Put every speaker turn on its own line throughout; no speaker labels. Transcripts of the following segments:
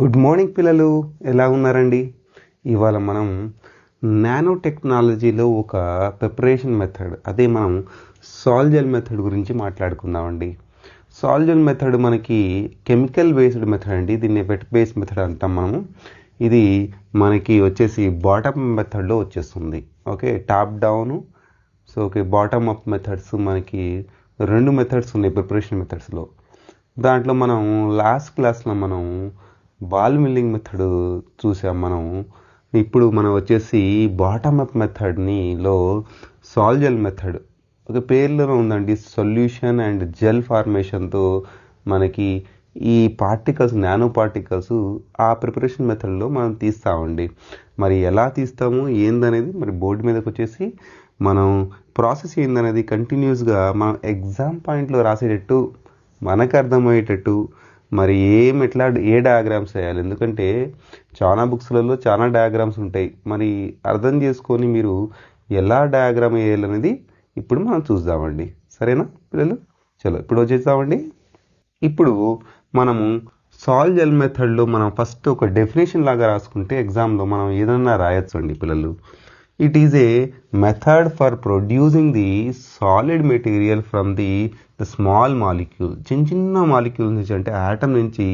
Good morning పిల్లలు, ఎలా ఉన్నారండి? ఇవాళ మనం నానో టెక్నాలజీలో ఒక ప్రిపరేషన్ మెథడ్, అదే మనం సాల్జెల్ మెథడ్ గురించి మాట్లాడుకుందామండి. సాల్జెల్ మెథడ్ మనకి కెమికల్ బేస్డ్ మెథడ్ అండి. దీన్ని వెట్ బేస్డ్ మెథడ్ అంటాం మనము. ఇది మనకి వచ్చేసి బాటమ్ మెథడ్లో వచ్చేస్తుంది. Okay, top down. So okay, bottom up methods మనకి రెండు మెథడ్స్ ఉన్నాయి ప్రిపరేషన్ మెథడ్స్లో. దాంట్లో మనం లాస్ట్ క్లాస్లో మనం బాల్ మిల్లింగ్ మెథడ్ చూసాం మనం. ఇప్పుడు మనం వచ్చేసి బాటమ్ అప్ మెథడ్లో సాల్జెల్ మెథడ్, ఒక పేర్లోనే ఉందండి, సొల్యూషన్ అండ్ జెల్ ఫార్మేషన్తో మనకి ఈ పార్టికల్స్, నానో పార్టికల్స్ ఆ ప్రిపరేషన్ మెథడ్లో మనం తీస్తామండి. మరి ఎలా తీస్తాము ఏందనేది మరి బోర్డు మీదకి వచ్చేసి మనం ప్రాసెస్ ఏందనేది కంటిన్యూస్గా మనం ఎగ్జామ్ పాయింట్లో రాసేటట్టు, మనకు అర్థమయ్యేటట్టు, మరి ఏ డయాగ్రామ్స్ వేయాలి, ఎందుకంటే చాలా బుక్స్లలో చాలా డయాగ్రామ్స్ ఉంటాయి. మరి అర్థం చేసుకొని మీరు ఎలా డయాగ్రామ్ వేయాలనేది ఇప్పుడు మనం చూద్దామండి. సరేనా పిల్లలు? చలో ఇప్పుడు వచ్చేద్దామండి. ఇప్పుడు మనము సాల్జెల్ మెథడ్లో మనం ఫస్ట్ ఒక డెఫినేషన్ లాగా రాసుకుంటే ఎగ్జామ్లో మనం ఏదన్నా రాయొచ్చు అండి పిల్లలు. It is a method for producing the solid material from the small molecule. చిన్న చిన్న మాలిక్యూల్ నుంచి, అంటే ఆటమ్ నుంచి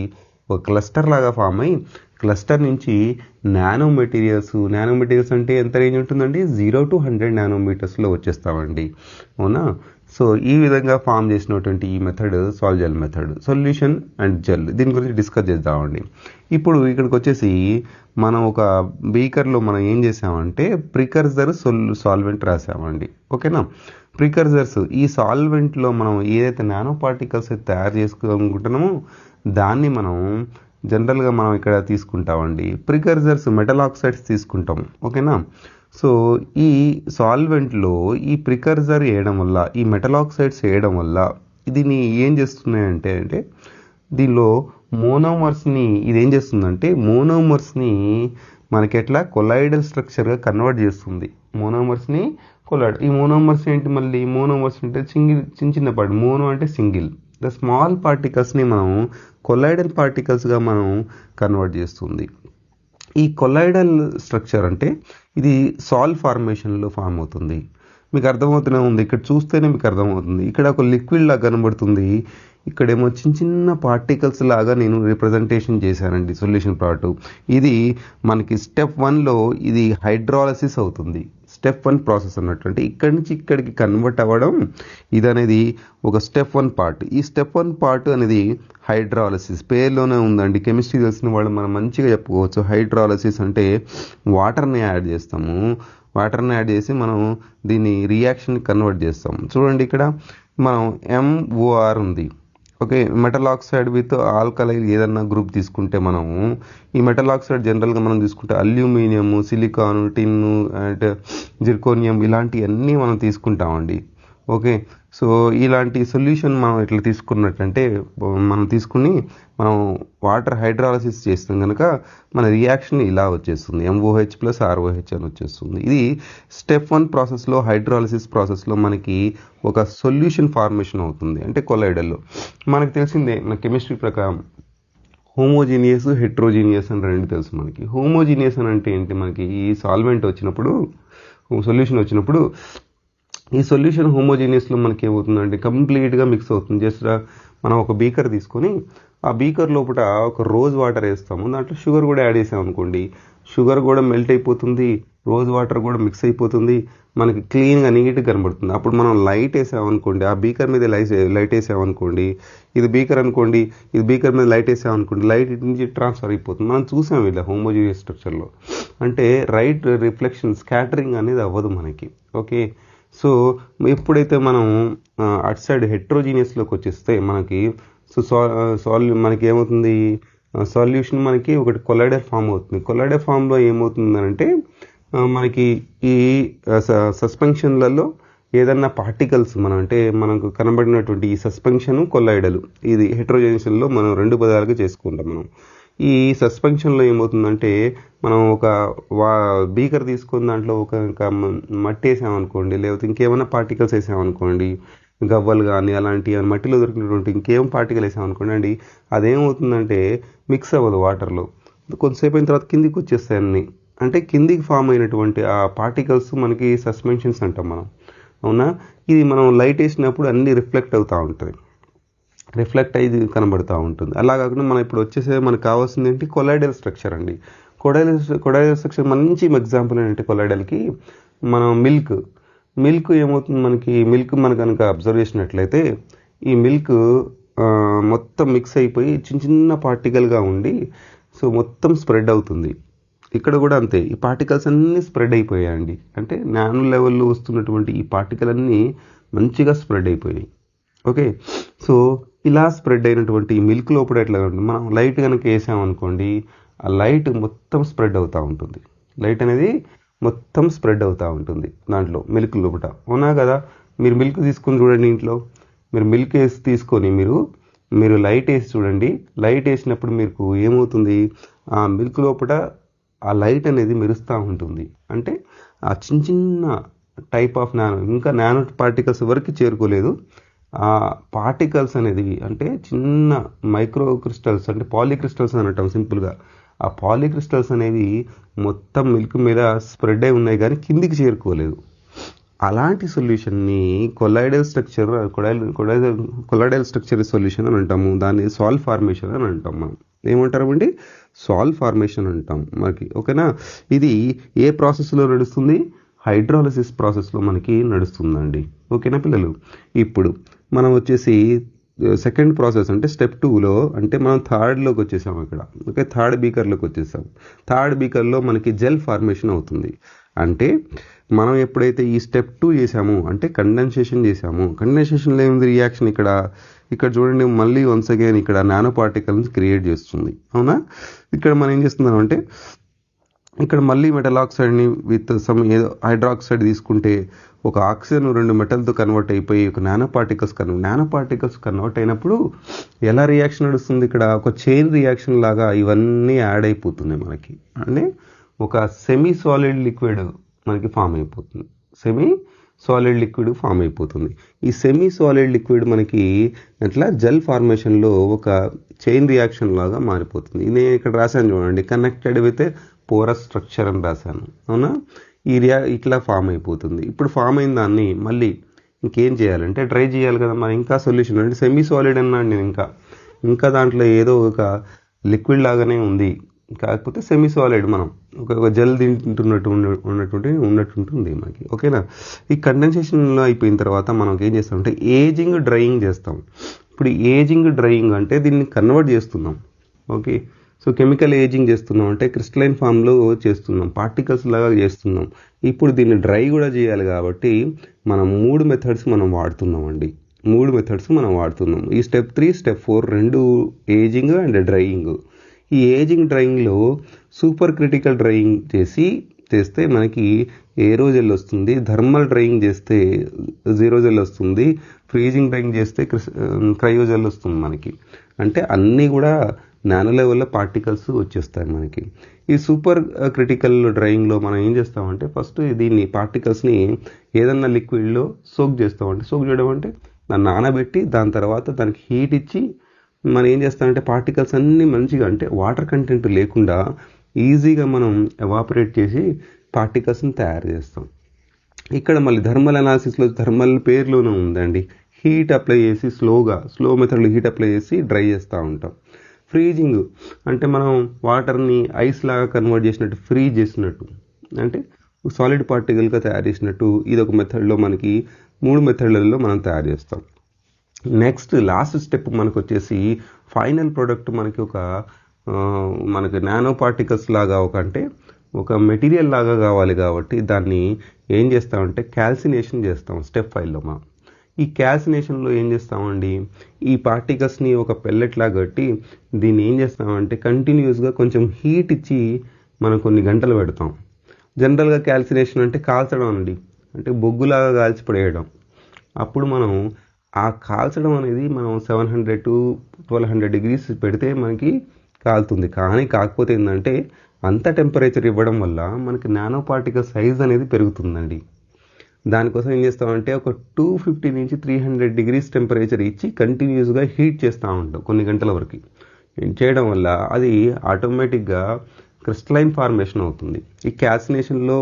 ఒక క్లస్టర్ లాగా ఫామ్ అయ్యి, క్లస్టర్ నుంచి నానో మెటీరియల్స్ అంటే ఎంత రేంజ్ ఉంటుందండి? 0 to 100 నానోమీటర్స్లో వచ్చేస్తామండి. అవునా? సో ఈ విధంగా ఫామ్ చేసినటువంటి ఈ method sol gel method, solution and gel. దీని గురించి డిస్కస్ చేద్దామండి. ఇప్పుడు ఇక్కడికి వచ్చేసి మనం ఒక బీకర్లో మనం ఏం చేసామంటే ప్రికర్సర్ సాల్వెంట్ రాసామండి. ఓకేనా? ప్రికర్సర్స్, ఈ సాల్వెంట్లో మనం ఏదైతే నానో పార్టికల్స్ తయారు చేసుకోనుకుంటున్నామో దాన్ని మనం జనరల్గా మనం ఇక్కడ తీసుకుంటామండి. ప్రికర్సర్స్ మెటల్ ఆక్సైడ్స్ తీసుకుంటాం. ఓకేనా? సో ఈ సాల్వెంట్లో ఈ ప్రికర్సర్ వేయడం వల్ల, ఈ మెటల్ ఆక్సైడ్స్ వేయడం వల్ల దీన్ని ఏం చేస్తున్నాయంటే దీనిలో మోనోమర్స్ని, ఇది ఏం చేస్తుందంటే మోనోమర్స్ని మనకి ఎట్లా కొలైడల్ స్ట్రక్చర్గా కన్వర్ట్ చేస్తుంది. మోనోమర్స్ని కొలైడ్, ఈ మోనోమర్స్ ఏంటి? మళ్ళీ మోనోమర్స్ అంటే చిన్న చిన్న పార్ట్, మోనో అంటే సింగిల్, ద స్మాల్ పార్టికల్స్ని మనం కొలైడల్ పార్టికల్స్గా మనం కన్వర్ట్ చేస్తుంది. ఈ కొలైడల్ స్ట్రక్చర్ అంటే ఇది సాల్ ఫార్మేషన్లో ఫామ్ అవుతుంది. మీకు అర్థమవుతూనే ఉంది, ఇక్కడ చూస్తేనే మీకు అర్థమవుతుంది. ఇక్కడ ఒక లిక్విడ్ లాగా కనబడుతుంది, ఇక్కడేమో చిన్న చిన్న పార్టికల్స్ లాగా నేను రిప్రజెంటేషన్ చేశానండి సొల్యూషన్ పార్ట్. ఇది మనకి స్టెప్ 1లో ఇది హైడ్రాలసిస్ అవుతుంది. స్టెప్ 1 ప్రాసెస్ అన్నట్టు, అంటే ఇక్కడి నుంచి ఇక్కడికి కన్వర్ట్ అవ్వడం, ఇది అనేది ఒక స్టెప్ 1 పార్ట్. ఈ స్టెప్ 1 పార్ట్ అనేది హైడ్రాలసిస్, పేర్లోనే ఉందండి. కెమిస్ట్రీ తెలిసిన వాళ్ళు మనం మంచిగా చెప్పుకోవచ్చు. హైడ్రాలసిస్ అంటే వాటర్ని యాడ్ చేస్తాము, వాటర్ని యాడ్ చేసి మనం దీన్ని రియాక్షన్ కన్వర్ట్ చేస్తాం. చూడండి ఇక్కడ మనం MOR ఉంది. ఓకే, మెటల్ ఆక్సైడ్ విత్ ఆల్కలైల్ ఏదన్నా గ్రూప్ తీసుకుంటే మనము, ఈ మెటల్ ఆక్సైడ్ జనరల్గా మనం తీసుకుంటే aluminium, silicon, tin and zirconium ఇలాంటివన్నీ మనం తీసుకుంటామండి. ఓకే, సో ఇలాంటి సొల్యూషన్ మనం ఇట్లా తీసుకున్నట్లంటే మనం తీసుకుని మనం వాటర్ హైడ్రాలసిస్ చేస్తాం కనుక మన రియాక్షన్ ఇలా వచ్చేస్తుంది, MOH + ROH అని వచ్చేస్తుంది. ఇది స్టెప్ 1 ప్రాసెస్లో, హైడ్రాలసిస్ ప్రాసెస్లో మనకి ఒక సొల్యూషన్ ఫార్మేషన్ అవుతుంది. అంటే కొలైడల్లో మనకు తెలిసిందే, మన కెమిస్ట్రీ ప్రకారం హోమోజీనియస్, హెట్రోజీనియస్ అని రెండు తెలుసు మనకి. హోమోజీనియస్ అని అంటే ఏంటి? మనకి ఈ సాల్వెంట్ వచ్చినప్పుడు, సొల్యూషన్ వచ్చినప్పుడు ఈ సొల్యూషన్ హోమోజీనియస్లో మనకి ఏమవుతుందంటే కంప్లీట్గా మిక్స్ అవుతుంది. జస్ట్ మనం ఒక బీకర్ తీసుకొని ఆ బీకర్ లోపల ఒక రోజ్ వాటర్ వేస్తాము, దాంట్లో షుగర్ కూడా యాడ్ చేసాం అనుకోండి, షుగర్ కూడా మెల్ట్ అయిపోతుంది, రోజ్ వాటర్ కూడా మిక్స్ అయిపోతుంది, మనకి క్లీన్గా నీట్గా కనబడుతుంది. అప్పుడు మనం లైట్ వేసామనుకోండి, ఆ బీకర్ మీద లైట్ వేసామనుకోండి, ఇది బీకర్ అనుకోండి, ఇది బీకర్ మీద లైట్ వేసామనుకోండి, లైట్ ఇటు నుంచి ట్రాన్స్ఫర్ అయిపోతుంది. మనం చూసాం ఇలా హోమోజీనియస్ స్ట్రక్చర్లో, అంటే రైట్ రిఫ్లెక్షన్, స్కాటరింగ్ అనేది అవ్వదు మనకి. ఓకే, సో ఎప్పుడైతే మనం అటు సైడ్ హెట్రోజీనియస్లోకి వచ్చేస్తే మనకి మనకి ఏమవుతుంది? సొల్యూషన్ మనకి ఒకటి కొలైడర్ ఫామ్ అవుతుంది. కొలైడర్ ఫామ్లో ఏమవుతుందంటే మనకి ఈ సస్పెన్షన్లలో ఏదన్నా పార్టికల్స్ అంటే మనకు కనబడినటువంటి ఈ సస్పెన్షన్, కొలైడలు, ఇది హెట్రోజీనియస్లో మనం రెండు పదాలుగా చేసుకుంటాం. మనం ఈ సస్పెన్షన్లో ఏమవుతుందంటే మనం ఒక బీకర్ తీసుకుని దాంట్లో ఒక మట్టి వేసామనుకోండి, లేకపోతే ఇంకేమైనా పార్టికల్స్ వేసామనుకోండి, గవ్వలు కానీ అలాంటివి మట్టిలో దొరికినటువంటి ఇంకేం పార్టికల్ వేసామనుకోండి అండి, అదేమవుతుందంటే మిక్స్ అవ్వదు వాటర్లో. కొంతసేపు అయిన తర్వాత కిందికి వచ్చేస్తాయి అన్నీ. అంటే కిందికి ఫామ్ అయినటువంటి ఆ పార్టికల్స్ మనకి సస్పెన్షన్స్ అంటాం మనం, అవునా. ఇది మనం లైట్ వేసినప్పుడు అన్నీ రిఫ్లెక్ట్ అవుతూ ఉంటుంది, రిఫ్లెక్ట్ అయ్యి కనబడుతూ ఉంటుంది. అలా కాకుండా మనం ఇప్పుడు వచ్చేసే మనకు కావాల్సింది ఏంటి, కొలాయిడల్ స్ట్రక్చర్ అండి. కొలాయిడల్ స్ట్రక్చర్ మంచి ఎగ్జాంపుల్ ఏంటంటే కొలాయిడల్కి మనం మిల్క్ ఏమవుతుంది, మిల్క్ మనకు కనుక అబ్జర్వ్ చేసినట్లయితే ఈ మిల్క్ మొత్తం మిక్స్ అయిపోయి చిన్న చిన్న పార్టికల్గా ఉండి సో మొత్తం స్ప్రెడ్ అవుతుంది. ఇక్కడ కూడా అంతే, ఈ పార్టికల్స్ అన్నీ స్ప్రెడ్ అయిపోయాయండి. అంటే నానో లెవెల్లో వస్తున్నటువంటి ఈ పార్టికల్ అన్నీ మంచిగా స్ప్రెడ్ అయిపోయాయి. ఓకే, సో ఇలా స్ప్రెడ్ అయినటువంటి ఈ మిల్క్ లోపల ఎట్లా ఉంటుంది, మనం లైట్ కనుక వేసామనుకోండి, ఆ లైట్ మొత్తం స్ప్రెడ్ అవుతూ ఉంటుంది. లైట్ అనేది మొత్తం స్ప్రెడ్ అవుతూ ఉంటుంది దాంట్లో మిల్క్ లోపల, అవునా కదా. మీరు మిల్క్ తీసుకొని చూడండి ఇంట్లో, మీరు మిల్క్ వేసి తీసుకొని మీరు లైట్ వేసి చూడండి. లైట్ వేసినప్పుడు మీకు ఏమవుతుంది, ఆ మిల్క్ లోపల ఆ లైట్ అనేది మెరుస్తూ ఉంటుంది. అంటే ఆ చిన్న చిన్న టైప్ ఆఫ్ ఇంకా నానో పార్టికల్స్ వరకు చేరుకోలేదు. ఆ పార్టికల్స్ అనేది అంటే చిన్న మైక్రో క్రిస్టల్స్, అంటే పాలీక్రిస్టల్స్ అని అంటాం సింపుల్గా. ఆ పాలీక్రిస్టల్స్ అనేవి మొత్తం మిల్క్ మీద స్ప్రెడ్ అయి ఉన్నాయి కానీ కిందికి చేరుకోలేదు. అలాంటి సొల్యూషన్ని కొలాయిడల్ స్ట్రక్చర్ సొల్యూషన్ అని అంటాము. దాన్ని సాల్ట్ ఫార్మేషన్ అని అంటాం. మనం ఏమంటామండి, సాల్ట్ ఫార్మేషన్ అంటాం మనకి, ఓకేనా. ఇది ఏ ప్రాసెస్లో నడుస్తుంది, హైడ్రాలసిస్ ప్రాసెస్లో మనకి నడుస్తుందండి, ఓకేనా పిల్లలు. ఇప్పుడు మనం వచ్చేసి సెకండ్ ప్రాసెస్ అంటే స్టెప్ 2లో, అంటే మనం థర్డ్లోకి వచ్చేసాం ఇక్కడ, ఓకే. థర్డ్ బీకర్లోకి వచ్చేసాం. థర్డ్ బీకర్లో మనకి జెల్ ఫార్మేషన్ అవుతుంది. అంటే మనం ఎప్పుడైతే ఈ స్టెప్ 2 చేసామో, అంటే కండెన్సేషన్ చేసాము, కండెన్సేషన్లో ఏముంది రియాక్షన్, ఇక్కడ చూడండి మళ్ళీ వన్స్ అగైన్ ఇక్కడ నానో పార్టికల్స్ క్రియేట్ చేస్తుంది, అవునా. ఇక్కడ మనం ఏం చేస్తున్నాం అంటే ఇక్కడ మళ్ళీ మెటల్ ఆక్సైడ్ని విత్ సమ్ ఏదో హైడ్రాక్సైడ్ తీసుకుంటే ఒక ఆక్సిజన్ 2 మెటల్తో కన్వర్ట్ అయిపోయి ఒక నానో పార్టికల్స్ కన్వర్ట్ అయినప్పుడు ఎలా రియాక్షన్ నడుస్తుంది, ఇక్కడ ఒక చైన్ రియాక్షన్ లాగా ఇవన్నీ యాడ్ అయిపోతున్నాయి మనకి. అంటే ఒక సెమీ సాలిడ్ లిక్విడ్ మనకి ఫామ్ అయిపోతుంది. ఈ సెమీ సాలిడ్ లిక్విడ్ మనకి అట్లా జెల్ ఫార్మేషన్లో ఒక చైన్ రియాక్షన్ లాగా మారిపోతుంది. నేను ఇక్కడ రాశాను చూడండి, కనెక్టెడ్ విత్ పోరస్ స్ట్రక్చర్ అని రాశాను, అవునా. ఇట్లా ఫామ్ అయిపోతుంది. ఇప్పుడు ఫామ్ అయిన దాన్ని మళ్ళీ ఇంకేం చేయాలంటే డ్రై చేయాలి కదా. మరి ఇంకా సొల్యూషన్ అంటే సెమీ సాలిడ్ అన్నాడు నేను, ఇంకా దాంట్లో ఏదో ఒక లిక్విడ్ లాగానే ఉంది, కాకపోతే సెమీ సాలిడ్, మనం ఒక జెల్ ఉన్నట్టుంటుంది మనకి, ఓకేనా. ఈ కండెన్సేషన్లో అయిపోయిన తర్వాత మనం ఏం చేస్తామంటే ఏజింగ్ డ్రైయింగ్ చేస్తాం. ఇప్పుడు ఏజింగ్ డ్రైయింగ్ అంటే దీన్ని కన్వర్ట్ చేస్తున్నాం, ఓకే. సో కెమికల్ ఏజింగ్ చేస్తున్నాం అంటే క్రిస్టలైన్ ఫామ్లో చేస్తున్నాం, పార్టికల్స్ లాగా చేస్తున్నాం. ఇప్పుడు దీన్ని డ్రై కూడా చేయాలి కాబట్టి మనం 3 మెథడ్స్ మనం వాడుతున్నామండి. ఈ స్టెప్ 3, స్టెప్ 4 రెండు ఏజింగ్ అండ్ డ్రైయింగ్. ఈ ఏజింగ్ డ్రైయింగ్లో సూపర్ క్రిటికల్ డ్రైయింగ్ చేస్తే మనకి ఏరోజెల్ వస్తుంది, థర్మల్ డ్రైయింగ్ చేస్తే జీరోజెల్ వస్తుంది, ఫ్రీజింగ్ డ్రైయింగ్ చేస్తే క్రయోజెల్ వస్తుంది మనకి. అంటే అన్నీ కూడా నానో లెవెల్లో పార్టికల్స్ వచ్చేస్తాయి మనకి. ఈ సూపర్ క్రిటికల్ డ్రైయింగ్లో మనం ఏం చేస్తామంటే ఫస్ట్ దీన్ని పార్టికల్స్ని ఏదన్నా లిక్విడ్లో సోక్ చేస్తామంటే, సోక్ చేయడం అంటే దాన్ని నానబెట్టి దాని తర్వాత దానికి హీట్ ఇచ్చి మనం ఏం చేస్తామంటే పార్టికల్స్ అన్నీ మంచిగా, అంటే వాటర్ కంటెంట్ లేకుండా ఈజీగా మనం ఎవాపరేట్ చేసి పార్టికల్స్ని తయారు చేస్తాం. ఇక్కడ మళ్ళీ థర్మల్ అనాలిసిస్లో థర్మల్ పేర్లోనే ఉందండి, హీట్ అప్లై చేసి స్లో మెథడ్లో హీట్ అప్లై చేసి డ్రై చేస్తూ ఉంటాం. ఫ్రీజింగ్ అంటే మనం వాటర్ని ఐస్ లాగా కన్వర్ట్ చేసినట్టు, ఫ్రీజ్ చేసినట్టు, అంటే సాలిడ్ పార్టికల్గా తయారు చేసినట్టు, ఇది ఒక మెథడ్లో మనకి 3 మెథడ్లలో మనం తయారు చేస్తాం. నెక్స్ట్ లాస్ట్ స్టెప్ మనకు వచ్చేసి ఫైనల్ ప్రోడక్ట్ మనకి నానో పార్టికల్స్ లాగా ఒక మెటీరియల్ లాగా కావాలి కాబట్టి దాన్ని ఏం చేస్తామంటే క్యాల్సినేషన్ చేస్తాం స్టెప్ 5లో. మనం ఈ క్యాల్సినేషన్లో ఏం చేస్తామండి, ఈ పార్టికల్స్ని ఒక పెల్లెట్ లాగా కట్టి దీన్ని ఏం చేస్తామంటే కంటిన్యూస్గా కొంచెం హీట్ ఇచ్చి మనం కొన్ని గంటలు పెడతాం. జనరల్గా క్యాల్సినేషన్ అంటే కాల్చడం అండి, అంటే బొగ్గులాగా కాల్చి పడేయడం. అప్పుడు మనం ఆ కాల్చడం అనేది మనం 700 to 1200 degrees పెడితే మనకి కాలుతుంది. కాకపోతే ఏంటంటే అంత టెంపరేచర్ ఇవ్వడం వల్ల మనకి నానో పార్టికల్ సైజ్ అనేది పెరుగుతుందండి. దానికోసం ఏం చేస్తామంటే ఒక 250 నుంచి 300 డిగ్రీస్ టెంపరేచర్ ఇచ్చి కంటిన్యూస్గా హీట్ చేస్తూ ఉంటాం కొన్ని గంటల వరకు. చేయడం వల్ల అది ఆటోమేటిక్గా క్రిస్టలైన్ ఫార్మేషన్ అవుతుంది. ఈ క్యాల్సినేషన్లో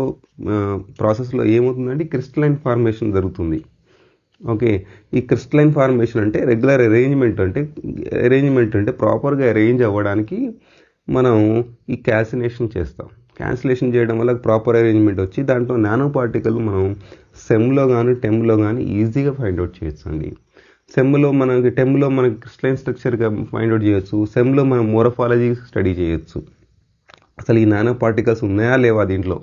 ప్రాసెస్లో ఏమవుతుందంటే క్రిస్టలైన్ ఫార్మేషన్ జరుగుతుంది. ఓకే, ఈ క్రిస్టలైన్ ఫార్మేషన్ అంటే రెగ్యులర్ అరేంజ్మెంట్ అంటే ప్రాపర్గా అరేంజ్ అవ్వడానికి మనం ఈ క్యాల్సినేషన్ చేస్తాం. క్యాన్సిలేషన్ చేయడం వల్ల ప్రాపర్ అరేంజ్మెంట్ వచ్చి దాంట్లో నానో పార్టికల్ మనం సెమ్లో కానీ టెమ్లో కానీ ఈజీగా ఫైండ్ అవుట్ చేయొచ్చు అండి. టెమ్లో మనకి క్రిస్టలైన్ స్ట్రక్చర్గా ఫైండ్ అవుట్ చేయొచ్చు. సెమ్లో మనం మోరఫాలజీ స్టడీ చేయొచ్చు, అసలు ఈ నానో పార్టికల్స్ ఉన్నాయా లేవా దీంట్లో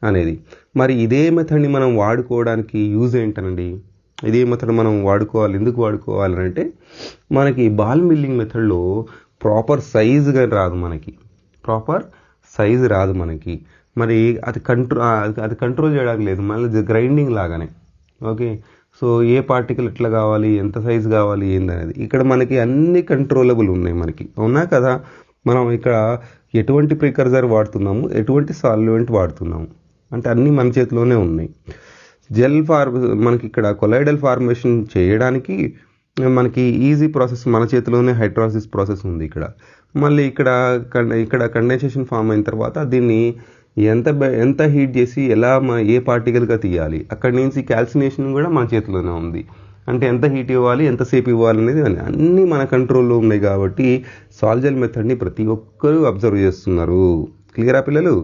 అనేది. మరి ఇదే మెథడ్ని మనం వాడుకోవడానికి యూజ్ ఏంటనండి? ఇదే మెథడ్ మనం ఎందుకు వాడుకోవాలి అంటే మనకి బాల్ మిల్లింగ్ మెథడ్లో ప్రాపర్ సైజు రాదు మనకి. మరి అది కంట్రోల్ చేయడానికి లేదు, మళ్ళీ గ్రైండింగ్ లాగానే. ఓకే, సో ఏ పార్టికల్ ఎట్లా కావాలి, ఎంత సైజు కావాలి ఏందనేది ఇక్కడ మనకి అన్ని కంట్రోలబుల్ ఉన్నాయి మనకి, అవునా కదా? మనం ఇక్కడ ఎటువంటి ప్రికర్జర్ వాడుతున్నాము, ఎటువంటి సాల్వెంట్ వాడుతున్నాము అంటే అన్నీ మన చేతిలోనే ఉన్నాయి. మనకి ఇక్కడ కొలైడల్ ఫార్మేషన్ చేయడానికి మనకి ఈజీ ప్రాసెస్ మన చేతిలోనే హైడ్రాసిస్ ప్రాసెస్ ఉంది ఇక్కడ. మళ్ళీ ఇక్కడ కండెన్సేషన్ ఫామ్ అయిన తర్వాత దీన్ని ఎంత హీట్ చేసి ఏ పార్టికల్గా తీయాలి, అక్కడి నుంచి క్యాల్సినేషన్ కూడా మన చేతిలోనే ఉంది. అంటే ఎంత హీట్ ఇవ్వాలి, ఎంతసేపు ఇవ్వాలి అనేది అన్నీ మన కంట్రోల్లో ఉన్నాయి. కాబట్టి సాల్జల్ మెథడ్ని ప్రతి ఒక్కరూ అబ్జర్వ్ చేస్తున్నారు. క్లియరా పిల్లలు?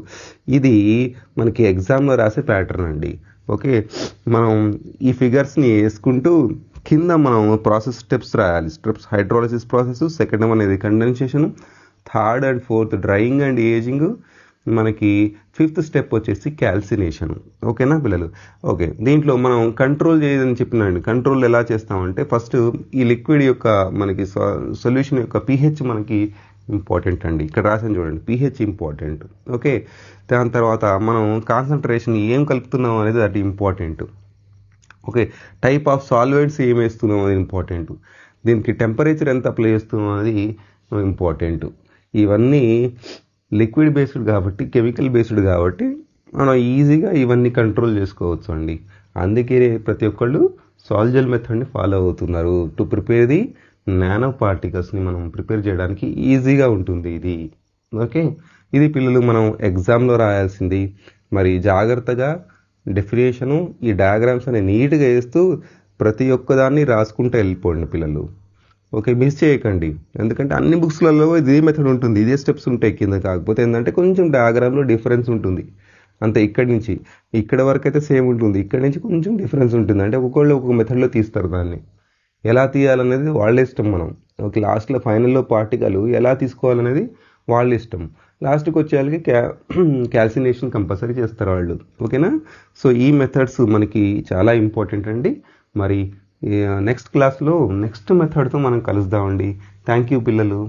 ఇది మనకి ఎగ్జామ్లో రాసే ప్యాటర్న్ అండి. ఓకే, మనం ఈ ఫిగర్స్ని వేసుకుంటూ కింద మనం ప్రాసెస్ స్టెప్స్ రాయాలి. హైడ్రాలసిస్ ప్రాసెస్, సెకండ్ వన్ అనేది condensation, third and fourth drying and ageing, మనకి ఫిఫ్త్ స్టెప్ వచ్చేసి క్యాల్సినేషన్. ఓకేనా పిల్లలు? ఓకే, దీంట్లో మనం కంట్రోల్ చేయదని చెప్పినండి. కంట్రోల్ ఎలా చేస్తామంటే ఫస్ట్ ఈ లిక్విడ్ యొక్క మనకి సొల్యూషన్ యొక్క pH మనకి ఇంపార్టెంట్ అండి. ఇక్కడ రాసాను చూడండి, pH ఇంపార్టెంట్. ఓకే, దాని తర్వాత మనం కాన్సన్ట్రేషన్ ఏం కలుపుతున్నాం అనేది అది important. Okay, type of solvents ఏం వేస్తున్నాం అనేది ఇంపార్టెంట్. దీనికి టెంపరేచర్ ఎంత అప్లై చేస్తున్నాం అనేది ఇంపార్టెంట్. ఇవన్నీ లిక్విడ్ బేస్డ్ కాబట్టి, కెమికల్ బేస్డ్ కాబట్టి మనం ఈజీగా ఇవన్నీ కంట్రోల్ చేసుకోవచ్చు అండి. అందుకే ప్రతి ఒక్కళ్ళు సాల్జల్ మెథడ్ని ఫాలో అవుతున్నారు. టు ప్రిపేర్ ది నానో పార్టికల్స్ని మనం ప్రిపేర్ చేయడానికి ఈజీగా ఉంటుంది ఇది. ఓకే, ఇది పిల్లలు మనం ఎగ్జామ్లో రాయాల్సింది. మరి జాగ్రత్తగా డెఫినేషను, ఈ డయాగ్రామ్స్ అని నీట్గా వేస్తూ ప్రతి ఒక్కదాన్ని రాసుకుంటూ వెళ్ళిపోండి పిల్లలు. ఓకే, మిస్ చేయకండి, ఎందుకంటే అన్ని బుక్స్లలో ఇదే మెథడ్ ఉంటుంది, ఇదే స్టెప్స్ ఉంటాయి కింద. కాకపోతే ఏంటంటే కొంచెం డయాగ్రామ్లో డిఫరెన్స్ ఉంటుంది అంతే. ఇక్కడ వరకు అయితే సేమ్ ఉంటుంది, ఇక్కడి నుంచి కొంచెం డిఫరెన్స్ ఉంటుంది. అంటే ఒక్కొక్కళ్ళు ఒక్కొక్క మెథడ్లో తీస్తారు. దాన్ని ఎలా తీయాలనేది వాళ్ళ ఇష్టం. మనం ఓకే, లాస్ట్లో ఫైనల్లో పార్టికల్ ఎలా తీసుకోవాలనేది వాళ్ళ ఇష్టం. లాస్ట్కి వచ్చేయాలకి క్యాల్సినేషన్ కంపల్సరీ చేస్తారు వాళ్ళు. ఓకేనా? సో ఈ మెథడ్స్ మనకి చాలా ఇంపార్టెంట్ అండి. మరి నెక్స్ట్ క్లాస్లో నెక్స్ట్ మెథడ్తో మనం కలుద్దామండి. థ్యాంక్ యూ పిల్లలు.